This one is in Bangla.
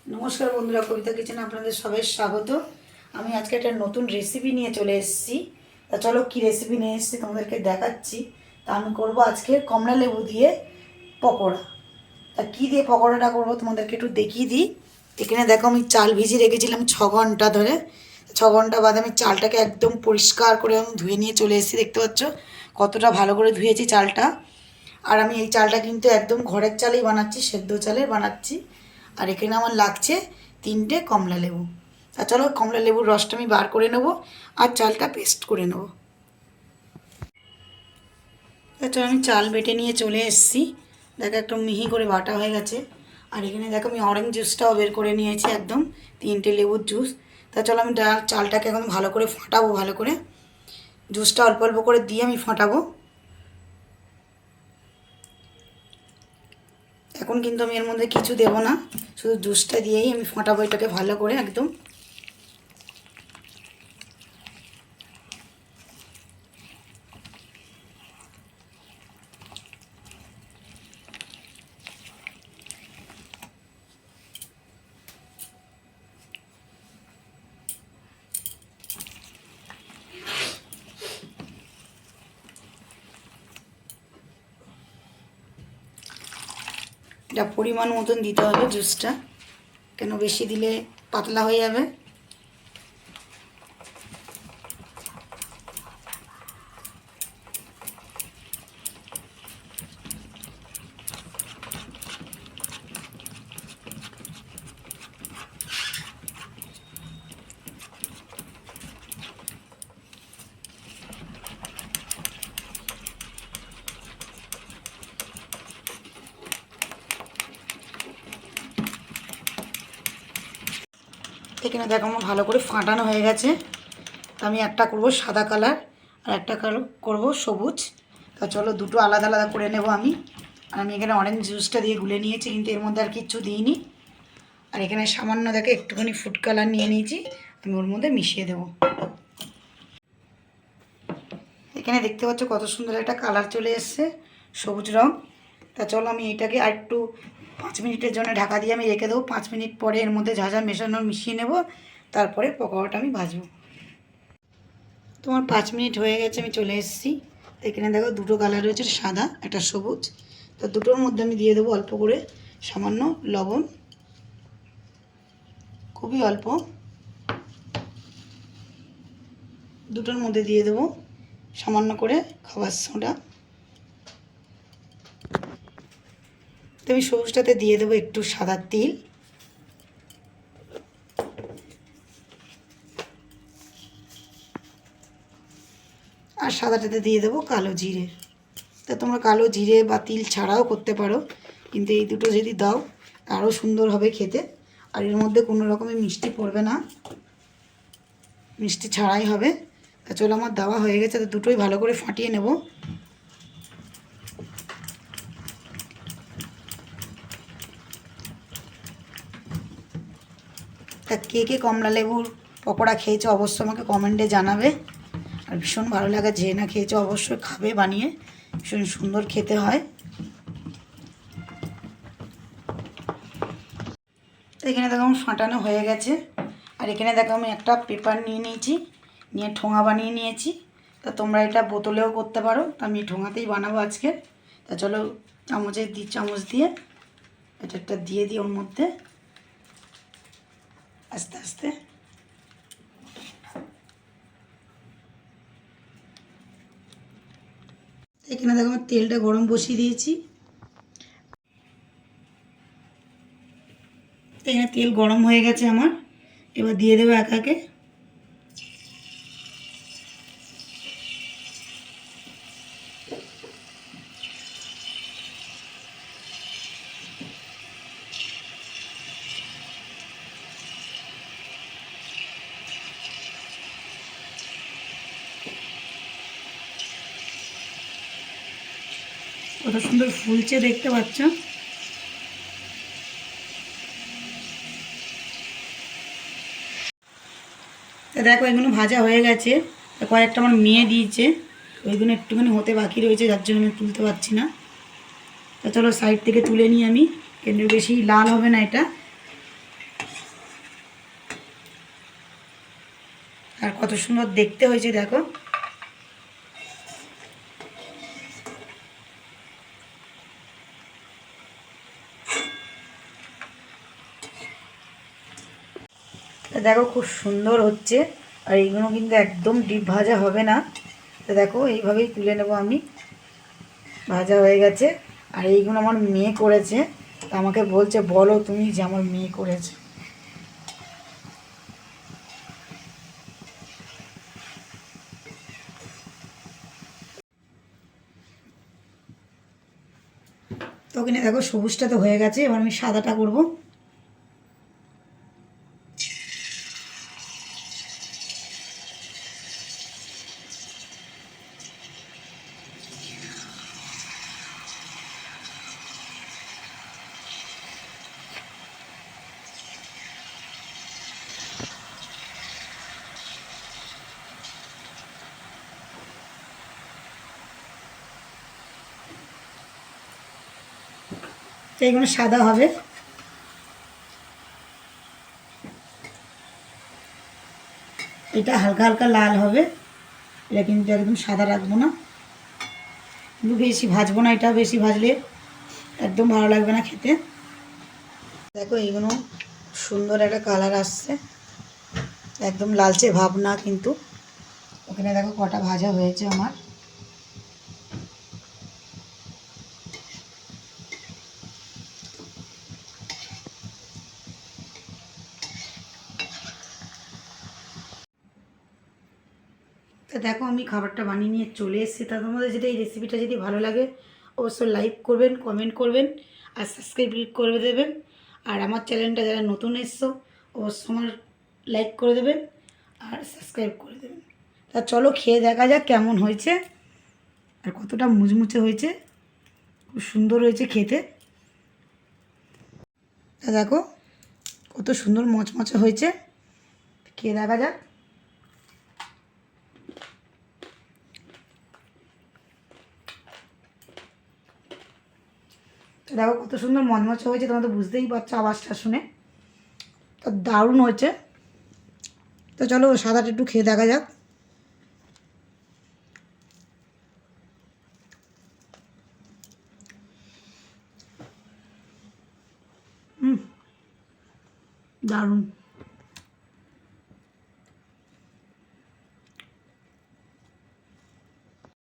নমস্কার বন্ধুরা, কবিতা কিচেনে আপনাদের সবাই স্বাগত। আমি আজকে একটা নতুন রেসিপি নিয়ে চলে এসেছি। তা চলো কী রেসিপি নিয়ে এসেছি তোমাদেরকে দেখাচ্ছি। তা আমি করব আজকে কমলা লেবু দিয়ে পকোড়া। তা কী দিয়ে পকোড়াটা করবো তোমাদেরকে একটু দেখিয়ে দিই। এখানে দেখো আমি চাল ভিজিয়ে রেখেছিলাম 6 ঘন্টা ধরে। 6 ঘন্টা বাদে আমি চালটাকে একদম পরিষ্কার করে আমি ধুয়ে নিয়ে চলে এসেছি। দেখতে পাচ্ছ কতটা ভালো করে ধুয়েছি চালটা। আর আমি এই চালটা কিন্তু একদম ঘরের চালেই বানাচ্ছি, সেদ্ধ চালের বানাচ্ছি। আর এখানে আমার লাগছে 3টে কমলা লেবু। তা চলো কমলা লেবুর রসটা আমি বার করে নেব আর চালটা পেস্ট করে নেব। তা চলো আমি চাল বেটে নিয়ে চলে এসেছি। দেখো একদম মিহি করে বাটা হয়ে গেছে। আর এখানে দেখো আমি অরেঞ্জ জুসটাও বের করে নিয়েছি, একদম 3টে লেবুর জুস। তা চলো আমি চালটাকে এখন ভালো করে ফাটাবো, ভালো করে জুসটা অল্প অল্প করে দিয়ে আমি ফাটাবো। এখন কিন্তু আমি এর মধ্যে কিছু দেবো না, শুধু জুসটা দিয়েই আমি ফাটাবো এটাকে ভালো করে একদম। এটা পরিমাণ মতন দিতে হবে জুসটা, কেন বেশি দিলে পাতলা হয়ে যাবে। এখানে দেখো আমার ভালো করে ফাটানো হয়ে গেছে। তো আমি একটা করব সাদা কালার আর একটা কালার করব সবুজ। তা চলো দুটো আলাদা আলাদা করে নেব আমি। আর আমি এখানে অরেঞ্জ জুসটা দিয়ে গুলে নিয়েছি, কিন্তু এর মধ্যে আর কিচ্ছু দিইনি। আর এখানে সামান্য দেখে একটুখানি ফুড কালার নিয়ে নিয়েছি, আমি ওর মধ্যে মিশিয়ে দেবো। এখানে দেখতে পাচ্ছ কত সুন্দর একটা কালার চলে এসছে, সবুজ রং। তা চলো আমি এটাকে আর একটু 5 মিনিটের জন্য ঢাকা দিয়ে আমি রেখে দেবো। 5 মিনিট পরে এর মধ্যে যা যা মেশানো মিশিয়ে নেব, তারপরে পকোড়াটা আমি ভাজবো। তোমার 5 মিনিট হয়ে গেছে, আমি চলে এসেছি। তো এখানে দেখো দুটো কালার রয়েছে, সাদা একটা সবুজ। তো দুটোর মধ্যে আমি দিয়ে দেবো অল্প করে সামান্য লবণ, খুবই অল্প। দুটোর মধ্যে দিয়ে দেবো সামান্য করে খাবার সোডা। তো আমি সবুজটাতে দিয়ে দেবো একটু সাদা তিল। আর সাদাটাতে দিয়ে দেবো কালো জিরে। তা তোমরা কালো জিরে বা তিল ছাড়াও করতে পারো, কিন্তু এই দুটো যদি দাও আরও সুন্দর হবে খেতে। আর এর মধ্যে কোনো রকমের মিষ্টি পড়বে না, মিষ্টি ছাড়াই হবে। তা চলো আমার দেওয়া হয়ে গেছে, তো দুটোই ভালো করে ফাটিয়ে নেব। তা কে কে কমলা লেবুর পকোড়া খেয়েছো অবশ্যই আমাকে কমেন্টে জানাবে। আর ভীষণ ভালো লাগে, যে না খেয়েছো অবশ্যই খাবে বানিয়ে, ভীষণ সুন্দর খেতে হয়। তো এখানে দেখো আমার ফাটানো হয়ে গেছে। আর এখানে দেখো আমি একটা পেপার নিয়ে নিয়েছি, নিয়ে ঠোঙা বানিয়ে নিয়েছি। তা তোমরা এটা বোতলেও করতে পারো, তা আমি ঠোঙাতেই বানাবো আজকে। তা চলো চামচ দিয়ে এটা একটা দিয়ে দিই ওর মধ্যে আস্তে আস্তে। এখানে দেখো আমার তেলটা গরম বসিয়ে দিয়েছি। এখানে তেল গরম হয়ে গেছে আমার, এবার দিয়ে দেবো একে একে। কত সুন্দর ফুলছে দেখতে পাচ্ছ। তা দেখো এগুলো ভাজা হয়ে গেছে। তা কয়েকটা আমার মেয়ে দিয়েছে, ওইগুলো একটুখানি হতে বাকি রয়েছে, যার জন্য আমি তুলতে পারছি না। তা চলো সাইড থেকে তুলে নিই আমি, কেন বেশি লাল হবে না এটা। আর কত সুন্দর দেখতে হয়েছে দেখো। দেখো খুব সুন্দর হচ্ছে। আর এইগুলো কিন্তু একদম ডিপ ভাজা হবে না। তো দেখো এইভাবেই তুলে নেব আমি। ভাজা হয়ে গেছে। আর এইগুলো আমার মেয়ে করেছে, তো আমাকে বলছে বলো তুমি যে আমার মেয়ে করেছে। তো ওখানে দেখো সবুজটা তো হয়ে গেছে, এবার আমি সাদাটা করব। তো এইগুলো সাদা হবে। এটা হালকা হালকা লাল হবে, এটা কিন্তু একদম সাদা রাখবো না, কিন্তু বেশি ভাজবো না। এটা বেশি ভাজলে একদম ভালো লাগবে না খেতে। দেখো এইগুলো সুন্দর একটা কালার আসছে, একদম লালচে ভাব না কিন্তু। ওখানে দেখো কটা ভাজা হয়েছে আমার। তো দেখো আমি খাবারটা বানিয়ে নিয়ে চলে এসেছি। তা তোমাদের যদি এই রেসিপিটা যদি ভালো লাগে অবশ্যই লাইক করবেন, কমেন্ট করবেন আর সাবস্ক্রাইব করে দেবেন। আর আমার চ্যানেলটা যারা নতুন এসছো অবশ্যই আমার লাইক করে দেবেন আর সাবস্ক্রাইব করে দেবেন। তা চলো খেয়ে দেখা যাক কেমন হয়েছে আর কতটা মুচমুচে হয়েছে। খুব সুন্দর হয়েছে খেতে। তা দেখো কত সুন্দর মচমচে হয়েছে, খেয়ে দেখা যাক। তো দেখো কত সুন্দর মচমচে হয়েছে, তোমরা তো বুঝতেই পারছো আওয়াজটা শুনে। তো দারুণ হয়েছে। তো চলো সাদাটা একটু খেয়ে দেখা যাক। দারুণ।